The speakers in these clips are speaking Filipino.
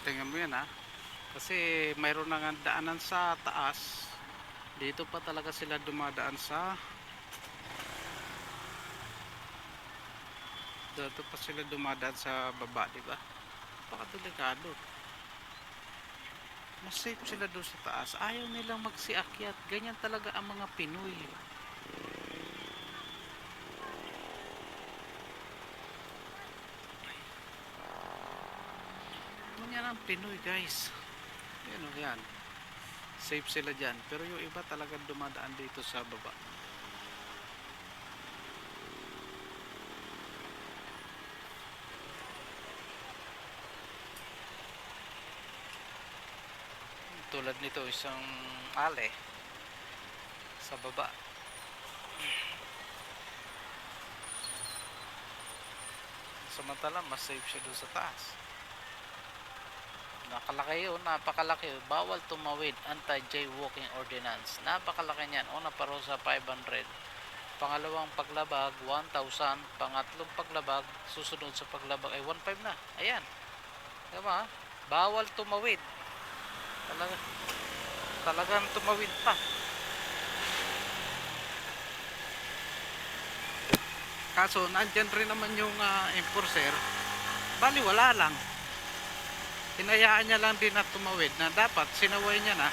tingnan mo yan ha. Kasi mayroon na nga daanan sa taas. Dito pa talaga sila dumadaan sa dito pa sila dumadaan sa baba, di ba? Napakadelikado. Mas safe sila doon sa taas. Ayaw nilang magsiakyat. Ganyan talaga ang mga Pinoy. Ganyan ang Pinoy, guys. Yan o yan. Safe sila dyan. Pero yung iba talaga dumadaan dito sa baba. Tulad nito isang ale sa baba. Samantala mas safe siya doon sa taas. Nakalaki yun, napakalaki. Bawal tumawid, anti-jaywalking ordinance. Napakalaki niyan. Una parusa 500. Pangalawang paglabag 1,000. Pangatlong paglabag, susunod sa paglabag ay 1,500 na. Ayan. Diba? Bawal tumawid. Talagang tumawid pa. Kaso nandyan rin naman yung enforcer. Bali wala lang. Hinayaan niya lang din na tumawid, na dapat sinaway niya na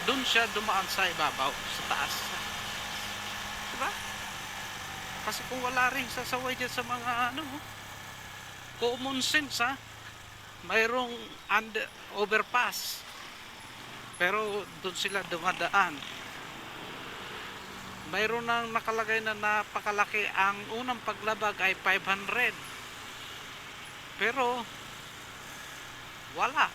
dun siya dumaan sa ibabaw, sa taas. Diba? Kasi kung wala rin sasaway dyan sa mga common sense mayroong overpass, pero dun sila dumadaan. Mayroon nang nakalagay na napakalaki, ang unang paglabag ay 500, pero wala.